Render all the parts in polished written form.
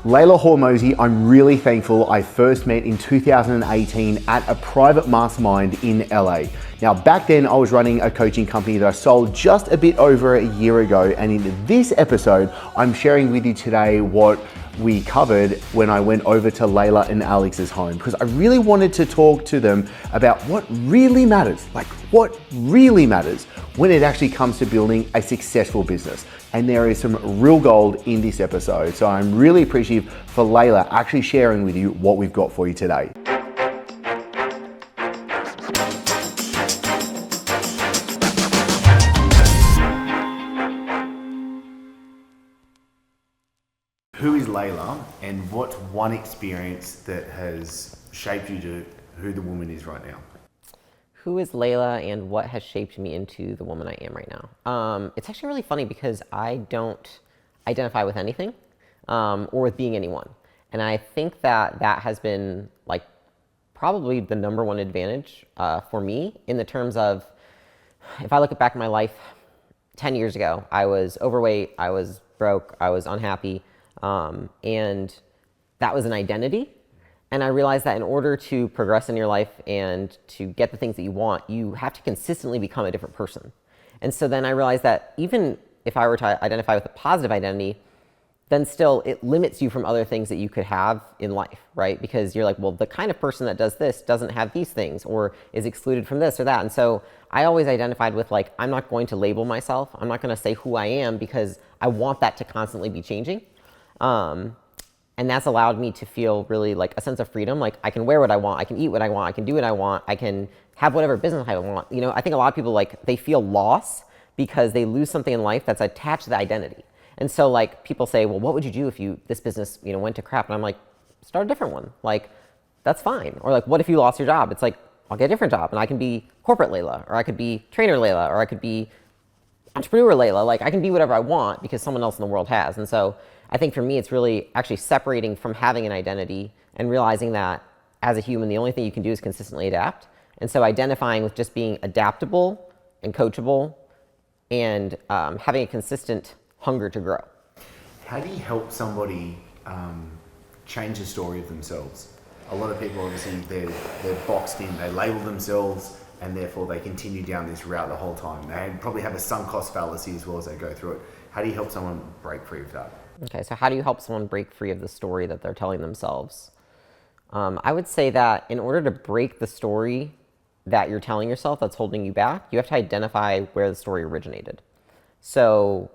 Leila Hormozi, I'm really thankful I first met in 2018 at a private mastermind in LA. Now, back then I was running a coaching company that I sold just a bit over a year ago. And in this episode, I'm sharing with you today what we covered when I went over to Leila and Alex's home, because I really wanted to talk to them about what really matters, like what really matters when it actually comes to building a successful business. And there is some real gold in this episode. So I'm really appreciative for Leila actually sharing with you what we've got for you today. Who is Leila, and what's one experience that has shaped you to who the woman is right now? Who is Leila, and what has shaped me into the woman I am right now? It's actually really funny because I don't identify with anything or with being anyone. And I think that that has been like probably the number one advantage for me in the terms of, if I look back at my life 10 years ago, I was overweight, I was broke, I was unhappy. And that was an identity. And I realized that in order to progress in your life and to get the things that you want, you have to consistently become a different person. And so then I realized that even if I were to identify with a positive identity, then still it limits you from other things that you could have in life, right? Because you're like, well, the kind of person that does this doesn't have these things or is excluded from this or that. And so I always identified with like, I'm not going to label myself. I'm not going to say who I am because I want that to constantly be changing. And that's allowed me to feel really like a sense of freedom. Like I can wear what I want, I can eat what I want, I can do what I want, I can have whatever business I want. You know, I think a lot of people like, they feel loss because they lose something in life that's attached to the identity. And so like people say, well, what would you do if this business, went to crap? And I'm like, start a different one. Like, that's fine. Or like, what if you lost your job? It's like, I'll get a different job and I can be corporate Leila, or I could be trainer Leila, or I could be entrepreneur Leila. Like I can be whatever I want because someone else in the world has. And so I think for me, it's really actually separating from having an identity and realizing that as a human, the only thing you can do is consistently adapt. And so identifying with just being adaptable and coachable and having a consistent hunger to grow. How do you help somebody change the story of themselves? A lot of people, obviously, they're boxed in, they label themselves, and therefore they continue down this route the whole time. They probably have a sunk cost fallacy as well as they go through it. How do you help someone break free of that? Okay, so how do you help someone break free of the story that they're telling themselves? I would say that in order to break the story that you're telling yourself that's holding you back, you have to identify where the story originated. So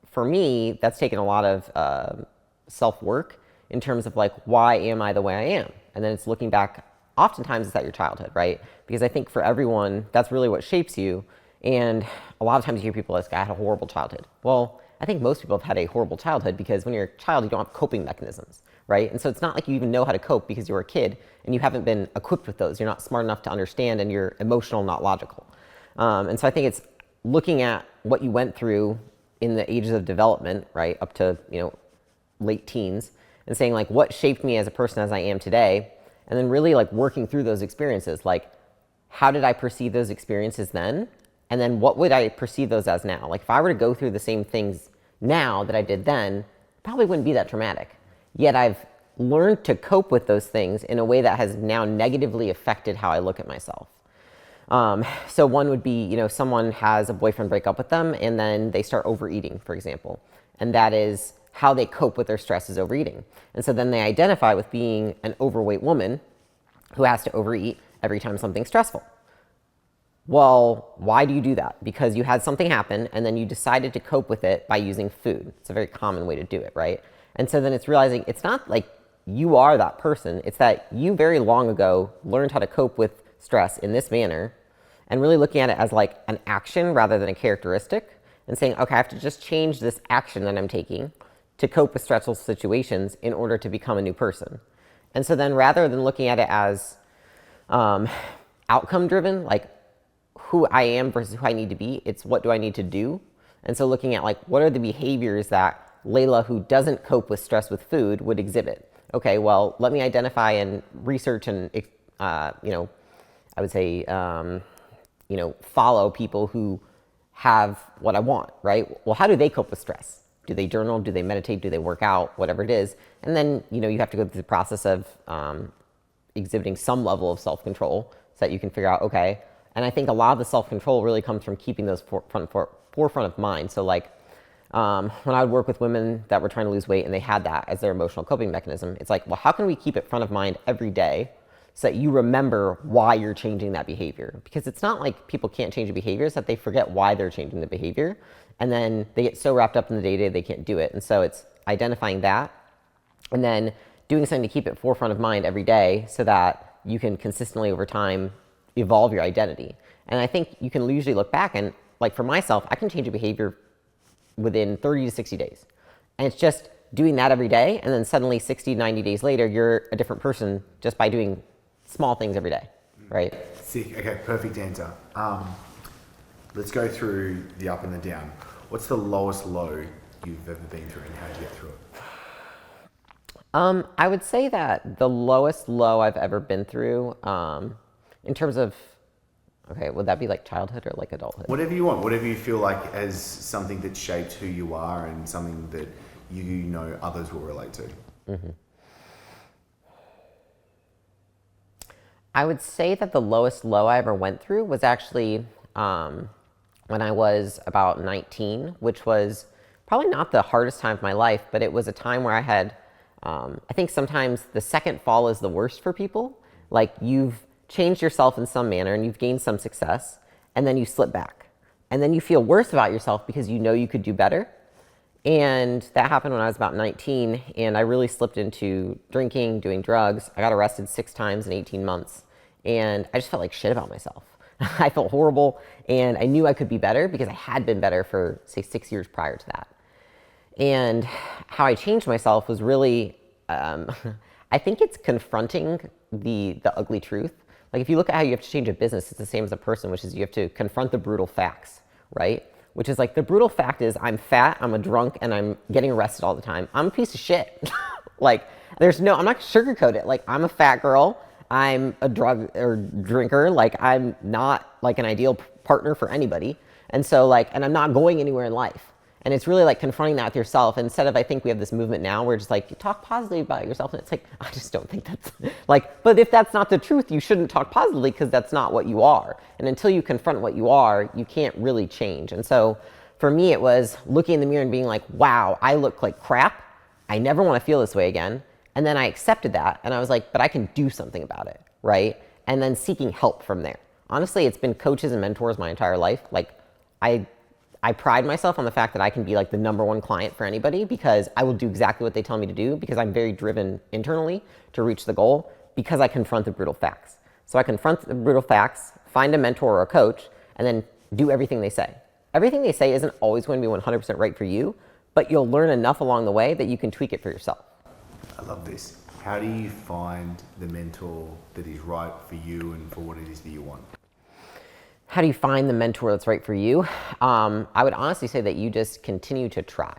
for me, that's taken a lot of self-work in terms of like, why am I the way I am? And then it's looking back, oftentimes it's at your childhood, right? Because I think for everyone, that's really what shapes you. And a lot of times you hear people like, I had a horrible childhood. Well, I think most people have had a horrible childhood because when you're a child, you don't have coping mechanisms, right? And so it's not like you even know how to cope because you were a kid and you haven't been equipped with those. You're not smart enough to understand and you're emotional, not logical. And so I think it's looking at what you went through in the ages of development, right, up to, late teens, and saying like, what shaped me as a person as I am today? And then really like working through those experiences. Like, how did I perceive those experiences then? And then what would I perceive those as now? Like if I were to go through the same things now that I did then, it probably wouldn't be that traumatic. Yet I've learned to cope with those things in a way that has now negatively affected how I look at myself. So one would be, someone has a boyfriend break up with them and then they start overeating, for example. And that is how they cope with their stress is overeating. And so then they identify with being an overweight woman who has to overeat every time something's stressful. Well, why do you do that? Because you had something happen and then you decided to cope with it by using food. It's a very common way to do it, right? And so then it's realizing it's not like you are that person. It's that you very long ago learned how to cope with stress in this manner and really looking at it as like an action rather than a characteristic and saying, okay, I have to just change this action that I'm taking to cope with stressful situations in order to become a new person. And so then rather than looking at it as outcome driven, like who I am versus who I need to be, it's what do I need to do? And so looking at like, what are the behaviors that Leila, who doesn't cope with stress with food, would exhibit? Okay, well, let me identify and research and, I would say, follow people who have what I want, right? Well, how do they cope with stress? Do they journal? Do they meditate? Do they work out? Whatever it is. And then, you know, you have to go through the process of exhibiting some level of self-control so that you can figure out, okay. And I think a lot of the self-control really comes from keeping those forefront of mind. So like when I would work with women that were trying to lose weight and they had that as their emotional coping mechanism, it's like, well, how can we keep it front of mind every day so that you remember why you're changing that behavior? Because it's not like people can't change a behavior, it's that they forget why they're changing the behavior. And then they get so wrapped up in the day-to-day, they can't do it. And so it's identifying that and then doing something to keep it forefront of mind every day so that you can consistently over time evolve your identity. And I think you can usually look back and, like for myself, I can change a behavior within 30 to 60 days. And it's just doing that every day, and then suddenly 60, 90 days later, you're a different person just by doing small things every day, right? Sick. Okay, perfect answer. Let's go through the up and the down. What's the lowest low you've ever been through, and how did you get through it? I would say that the lowest low I've ever been through, in terms of, okay, would that be like childhood or like adulthood? Whatever you want, whatever you feel like as something that shaped who you are and something that you know others will relate to. Mm-hmm. I would say that the lowest low I ever went through was actually when I was about 19, which was probably not the hardest time of my life, but it was a time where I had, I think sometimes the second fall is the worst for people. Like you've changed yourself in some manner and you've gained some success, and then you slip back. And then you feel worse about yourself because you know you could do better. And that happened when I was about 19, and I really slipped into drinking, doing drugs. I got arrested 6 times in 18 months, and I just felt like shit about myself. I felt horrible, and I knew I could be better because I had been better for, say, 6 years prior to that. And how I changed myself was really, I think it's confronting the ugly truth. Like if you look at how you have to change a business, it's the same as a person, which is you have to confront the brutal facts, right? Which is like the brutal fact is I'm fat, I'm a drunk, and I'm getting arrested all the time. I'm a piece of shit. Like I'm not gonna sugarcoat it. Like I'm a fat girl, I'm a drug or drinker, like I'm not like an ideal partner for anybody. And so like, and I'm not going anywhere in life. And it's really like confronting that with yourself. Instead of, I think we have this movement now where it's like, you talk positively about yourself. And it's like, I just don't think that's like, but if that's not the truth, you shouldn't talk positively because that's not what you are. And until you confront what you are, you can't really change. And so for me, it was looking in the mirror and being like, wow, I look like crap. I never want to feel this way again. And then I accepted that. And I was like, but I can do something about it, right? And then seeking help from there. Honestly, it's been coaches and mentors my entire life. Like I pride myself on the fact that I can be like the #1 client for anybody because I will do exactly what they tell me to do because I'm very driven internally to reach the goal because I confront the brutal facts. So I confront the brutal facts, find a mentor or a coach, and then do everything they say. Everything they say isn't always going to be 100% right for you, but you'll learn enough along the way that you can tweak it for yourself. I love this. How do you find the mentor that is right for you and for what it is that you want? How do you find the mentor that's right for you? I would honestly say that you just continue to try.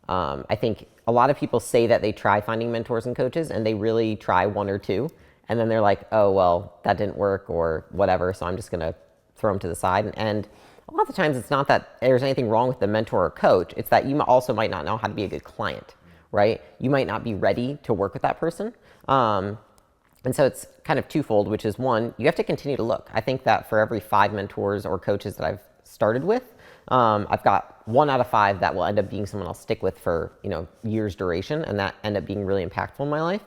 I think a lot of people say that they try finding mentors and coaches and they really try 1 or 2. And then they're like, oh, well, that didn't work or whatever. So I'm just going to throw them to the side. And a lot of times it's not that there's anything wrong with the mentor or coach. It's that you also might not know how to be a good client, right? You might not be ready to work with that person. And so it's kind of twofold, which is 1, you have to continue to look. I think that for every 5 mentors or coaches that I've started with, I've got 1 out of 5 that will end up being someone I'll stick with for, years duration, and that end up being really impactful in my life.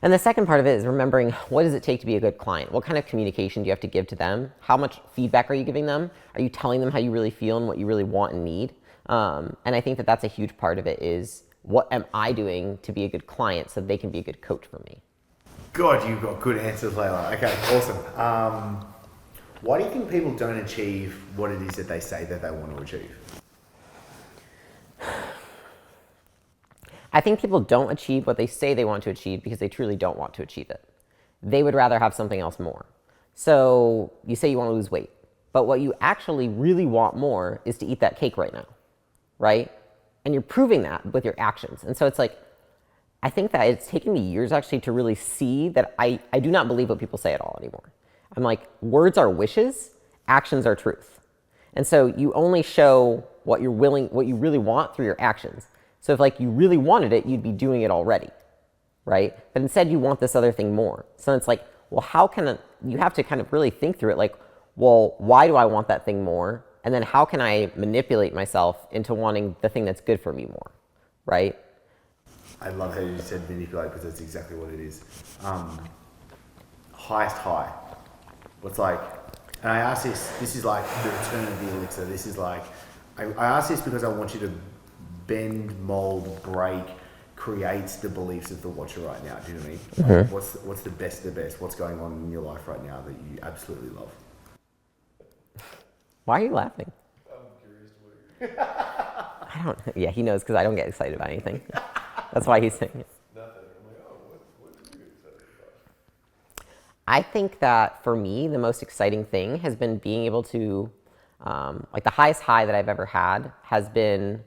And the second part of it is remembering, what does it take to be a good client? What kind of communication do you have to give to them? How much feedback are you giving them? Are you telling them how you really feel and what you really want and need? And I think that that's a huge part of it is, what am I doing to be a good client so they can be a good coach for me? God, you've got good answers, Leila. Okay, awesome. Why do you think people don't achieve what it is that they say that they want to achieve? I think people don't achieve what they say they want to achieve because they truly don't want to achieve it. They would rather have something else more. So you say you want to lose weight, but what you actually really want more is to eat that cake right now, right? And you're proving that with your actions. And so it's like, I think that it's taken me years actually to really see that I do not believe what people say at all anymore. I'm like, words are wishes, actions are truth. And so you only show what you really want through your actions. So if like you really wanted it, you'd be doing it already, right? But instead you want this other thing more. So it's like, well, how can you have to kind of really think through it, like, well, why do I want that thing more? And then how can I manipulate myself into wanting the thing that's good for me more, right? I love how you said manipulate, because that's exactly what it is. Highest high. What's like, and I ask this is like the return of the elixir. This is like, I ask this because I want you to bend, mold, break, create the beliefs of the watcher right now. Do you know what I mean? Mm-hmm. Like, what's the best of the best? What's going on in your life right now that you absolutely love? Why are you laughing? I'm curious to what you're I don't, yeah, he knows because I don't get excited about anything. That's why he's saying it. nothing. I'm like, oh, what are you excited about? I think that for me, the most exciting thing has been being able to, like the highest high that I've ever had has been,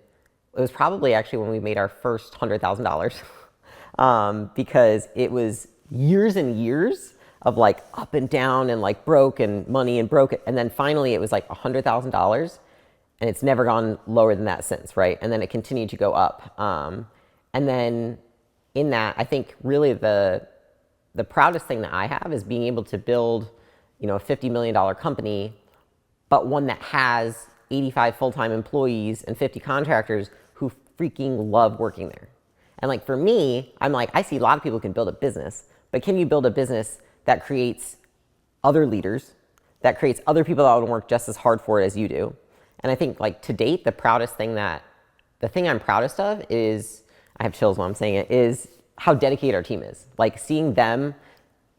it was probably actually when we made our first $100,000, because it was years and years of like up and down and like broke and money and broke it. And then finally it was like $100,000 and it's never gone lower than that since, right? And then it continued to go up. And then in that, I think really the proudest thing that I have is being able to build, you know, a $50 million company, but one that has 85 full-time employees and 50 contractors who freaking love working there. And like for me, I'm like, I see a lot of people can build a business, but can you build a business that creates other leaders, that creates other people that would work just as hard for it as you do? And I think like to date, the thing I'm proudest of is, I have chills while I'm saying it, is how dedicated our team is. Like seeing them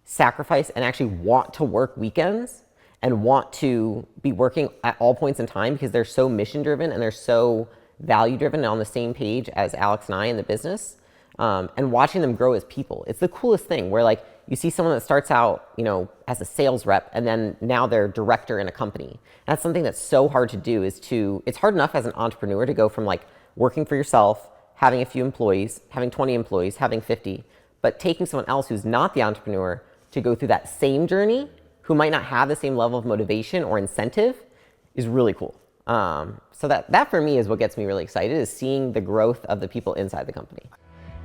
sacrifice and actually want to work weekends and want to be working at all points in time because they're so mission driven and they're so value driven and on the same page as Alex and I in the business. And watching them grow as people. It's the coolest thing where like you see someone that starts out, you know, as a sales rep and then now they're director in a company. And that's something that's so hard to do it's hard enough as an entrepreneur to go from like working for yourself, having a few employees, having 20 employees, having 50, but taking someone else who's not the entrepreneur to go through that same journey, who might not have the same level of motivation or incentive, is really cool. So that for me is what gets me really excited, is seeing the growth of the people inside the company.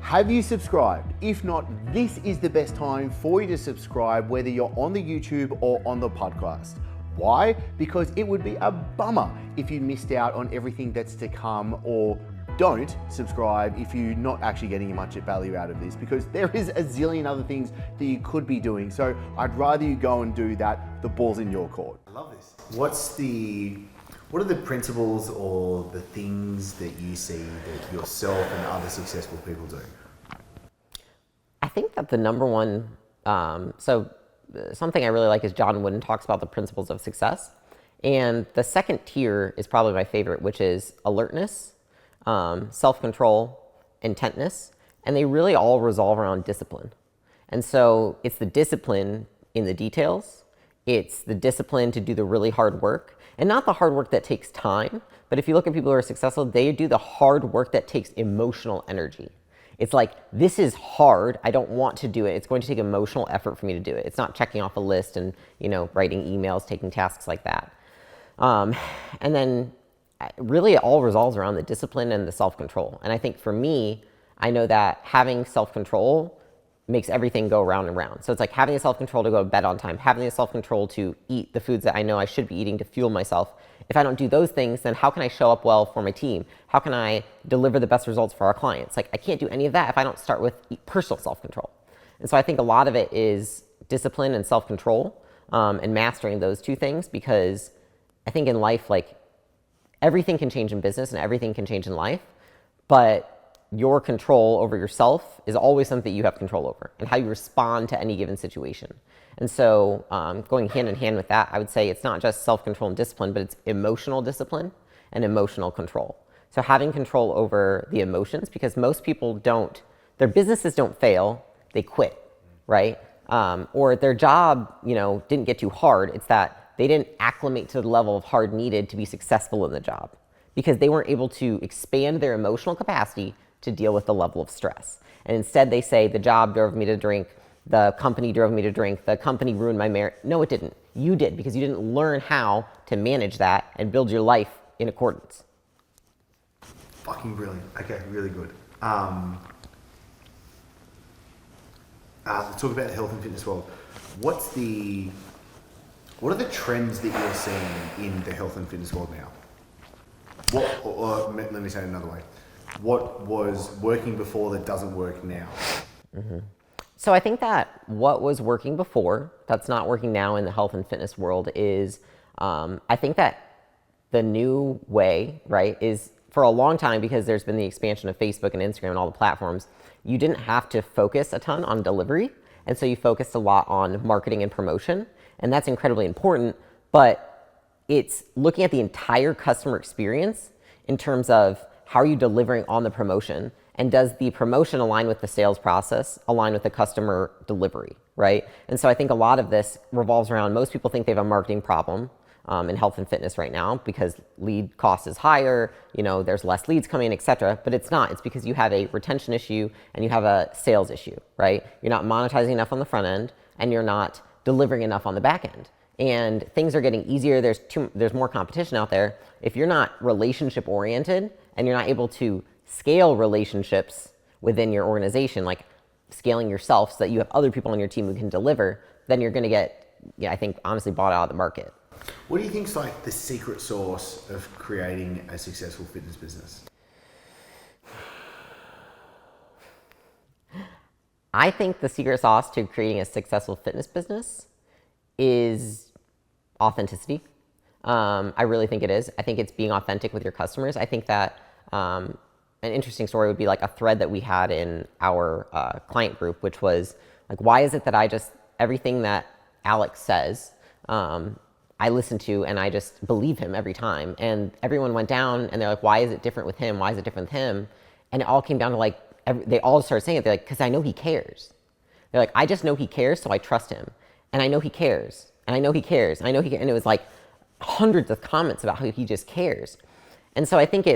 Have you subscribed? If not, this is the best time for you to subscribe, whether you're on the YouTube or on the podcast. Why? Because it would be a bummer if you missed out on everything that's to come, or don't subscribe if you're not actually getting much value out of this, because there is a zillion other things that you could be doing. So I'd rather you go and do that. The ball's in your court. I love this. What are the principles or the things that you see that yourself and other successful people do? I think that the number one, something I really like is John Wooden talks about the principles of success. And the second tier is probably my favorite, which is alertness, self-control, intentness, and they really all resolve around discipline. And so it's the discipline in the details. It's the discipline to do the really hard work, and not the hard work that takes time. But if you look at people who are successful, they do the hard work that takes emotional energy. It's like, this is hard. I don't want to do it. It's going to take emotional effort for me to do it. It's not checking off a list and, you know, writing emails, taking tasks like that. And then really it all resolves around the discipline and the self-control. And I think for me, I know that having self-control makes everything go round and round. So it's like having the self-control to go to bed on time, having the self-control to eat the foods that I know I should be eating to fuel myself. If I don't do those things, then how can I show up well for my team? How can I deliver the best results for our clients? Like, I can't do any of that if I don't start with personal self-control. And so I think a lot of it is discipline and self-control, and mastering those two things, because I think in life, like, everything can change in business and everything can change in life, but your control over yourself is always something that you have control over, and how you respond to any given situation. And so going hand in hand with that, I would say it's not just self-control and discipline, but it's emotional discipline and emotional control. So having control over the emotions, because most people their businesses don't fail, they quit, right? Or their job, you know, didn't get too hard. It's that they didn't acclimate to the level of hard needed to be successful in the job, because they weren't able to expand their emotional capacity to deal with the level of stress. And instead they say, the job drove me to drink, the company drove me to drink, the company ruined my marriage. No, it didn't. You did, because you didn't learn how to manage that and build your life in accordance. Fucking brilliant. Okay, really good. Let's talk about the health and fitness world. What are the trends that you're seeing in the health and fitness world now? Let me say it another way. What was working before that doesn't work now? Mm-hmm. So I think that what was working before, that's not working now in the health and fitness world is, I think that the new way, right, is for a long time, because there's been the expansion of Facebook and Instagram and all the platforms, you didn't have to focus a ton on delivery. And so you focused a lot on marketing and promotion. And that's incredibly important, but it's looking at the entire customer experience in terms of how are you delivering on the promotion, and does the promotion align with the sales process, align with the customer delivery, right? And so I think a lot of this revolves around, most people think they have a marketing problem in health and fitness right now because lead cost is higher, there's less leads coming in, et cetera, but it's not. It's because you have a retention issue and you have a sales issue, right? You're not monetizing enough on the front end and you're not delivering enough on the back end. And things are getting easier. There's more competition out there. If you're not relationship oriented and you're not able to scale relationships within your organization, like scaling yourself so that you have other people on your team who can deliver, then you're going to get, I think, honestly bought out of the market. What do you think is like the secret sauce of creating a successful fitness business? I think the secret sauce to creating a successful fitness business is authenticity. I really think it is. I think it's being authentic with your customers. I think that an interesting story would be like a thread that we had in our client group, which was like, why is it that everything that Alex says, I listen to and I just believe him every time? And everyone went down and they're like, why is it different with him? Why is it different with him? And it all came down to like, they all started saying it. They're like, because I know he cares. They're like, I just know he cares, so I trust him. And I know he cares. And I know he cares. And I know he cares. And it was like hundreds of comments about how he just cares. And so I think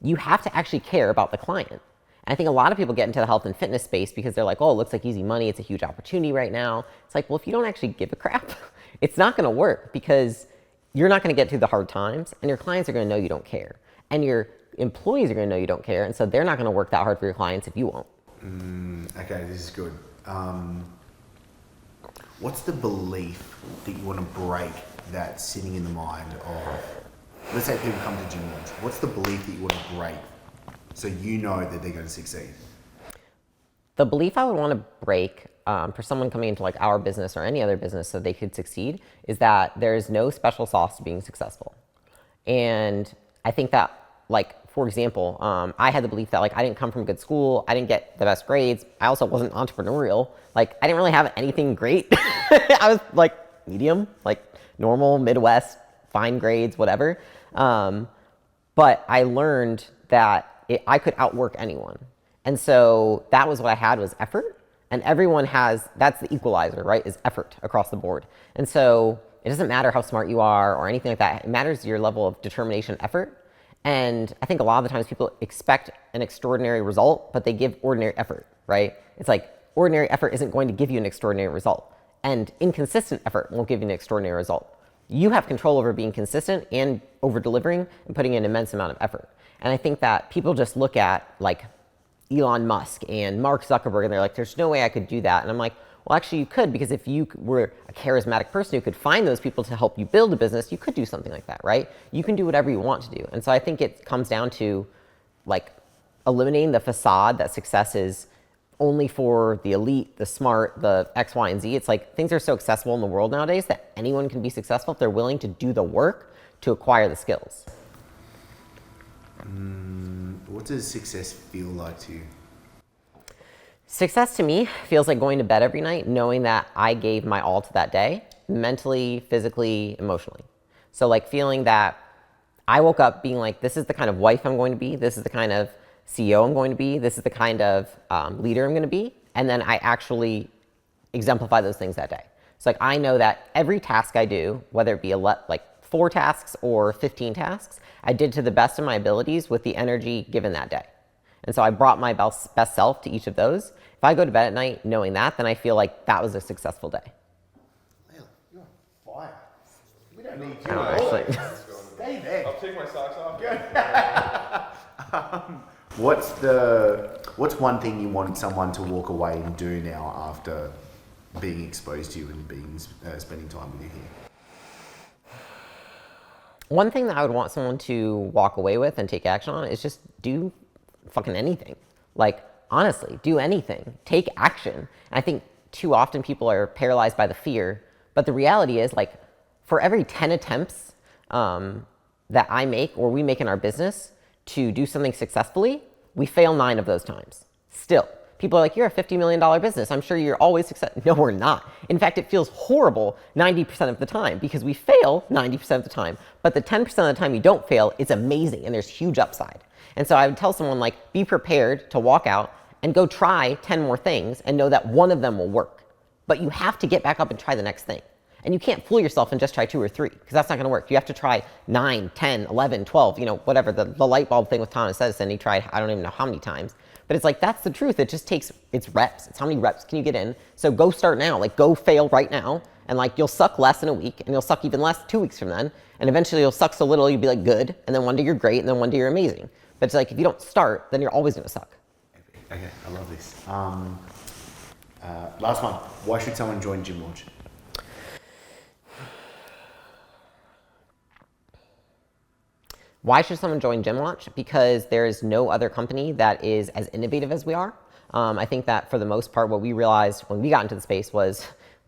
you have to actually care about the client. And I think a lot of people get into the health and fitness space because they're like, oh, it looks like easy money. It's a huge opportunity right now. It's like, well, if you don't actually give a crap, it's not going to work, because you're not going to get through the hard times and your clients are going to know you don't care. And your employees are going to know you don't care. And so they're not going to work that hard for your clients if you won't. Okay, this is good. What's the belief that you want to break that's sitting in the mind of, let's say people come to gym launch, what's the belief that you want to break so you know that they're going to succeed? The belief I would want to break for someone coming into like our business or any other business so they could succeed is that there is no special sauce to being successful. And I think that, like, for example, I had the belief that like I didn't come from a good school, I didn't get the best grades, I also wasn't entrepreneurial, like I didn't really have anything great. I was like medium, like normal, Midwest, fine grades, whatever. But I learned that I could outwork anyone. And so that was what I had, was effort. And everyone that's the equalizer, right, is effort across the board. And so it doesn't matter how smart you are or anything like that. It matters your level of determination, effort. And I think a lot of the times people expect an extraordinary result, but they give ordinary effort, right? It's like ordinary effort isn't going to give you an extraordinary result. And inconsistent effort won't give you an extraordinary result. You have control over being consistent and over delivering and putting in an immense amount of effort. And I think that people just look at like Elon Musk and Mark Zuckerberg and they're like, there's no way I could do that. And I'm like, well, actually you could, because if you were a charismatic person who could find those people to help you build a business, you could do something like that, right? You can do whatever you want to do. And so I think it comes down to like eliminating the facade that success is only for the elite, the smart, the X, Y, and Z. It's like things are so accessible in the world nowadays that anyone can be successful if they're willing to do the work to acquire the skills. What does success feel like to you? Success to me feels like going to bed every night knowing that I gave my all to that day, mentally, physically, emotionally. So like feeling that I woke up being like, this is the kind of wife I'm going to be, this is the kind of CEO I'm going to be, this is the kind of leader I'm going to be, and then I actually exemplify those things that day. So like I know that every task I do, whether it be like 4 tasks or 15 tasks, I did to the best of my abilities with the energy given that day. And so I brought my best self to each of those. If I go to bed at night knowing that, then I feel like that was a successful day. Leila, you're on fire. We don't need Actually. Stay there. I'll take my socks off. What's one thing you want someone to walk away and do now after being exposed to you and being spending time with you here? One thing that I would want someone to walk away with and take action on is just do fucking anything. Like, honestly, do anything. Take action. And I think too often people are paralyzed by the fear, but the reality is, like, for every 10 attempts that I make or we make in our business to do something successfully, we fail 9 of those times. Still. People are like, you're a $50 million business. I'm sure you're always successful. No, we're not. In fact, it feels horrible 90% of the time because we fail 90% of the time. But the 10% of the time you don't fail, it's amazing and there's huge upside. And so I would tell someone, like, be prepared to walk out and go try 10 more things and know that one of them will work. But you have to get back up and try the next thing. And you can't fool yourself and just try 2 or 3 because that's not going to work. You have to try 9, 10, 11, 12, you know, whatever. The light bulb thing with Thomas Edison, he tried I don't even know how many times. But it's like, that's the truth. It just takes, it's reps. It's how many reps can you get in. So go start now. Like, go fail right now. And like, you'll suck less in a week and you'll suck even less 2 weeks from then. And eventually you'll suck so little, you'll be like good. And then one day you're great. And then one day you're amazing. But it's like, if you don't start, then you're always going to suck. Okay, I love this. Last one. Why should someone join Gym Launch? Why should someone join Gym Launch? Because there is no other company that is as innovative as we are. I think that for the most part, what we realized when we got into the space was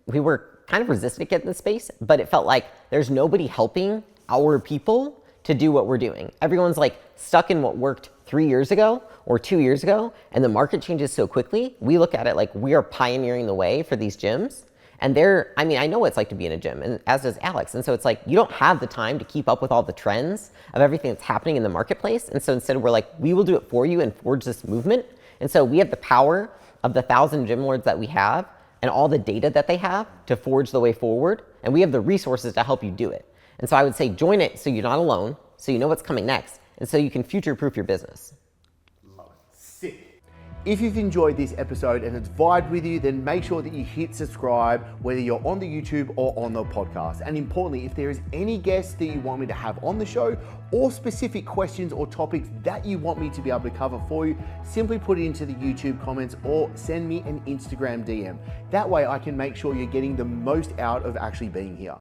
we were kind of resistant to get in the space, but it felt like there's nobody helping our people to do what we're doing. Everyone's like stuck in what worked 3 years ago or 2 years ago, and the market changes so quickly. We look at it like we are pioneering the way for these gyms. And I mean, I know what it's like to be in a gym, and as does Alex. And so it's like, you don't have the time to keep up with all the trends of everything that's happening in the marketplace. And so instead we're like, we will do it for you and forge this movement. And so we have the power of the 1,000 gym lords that we have and all the data that they have to forge the way forward. And we have the resources to help you do it. And so I would say join it so you're not alone, so you know what's coming next, and so you can future-proof your business. Love it. Sick. If you've enjoyed this episode and it's vibed with you, then make sure that you hit subscribe, whether you're on the YouTube or on the podcast. And importantly, if there is any guests that you want me to have on the show or specific questions or topics that you want me to be able to cover for you, simply put it into the YouTube comments or send me an Instagram DM. That way I can make sure you're getting the most out of actually being here.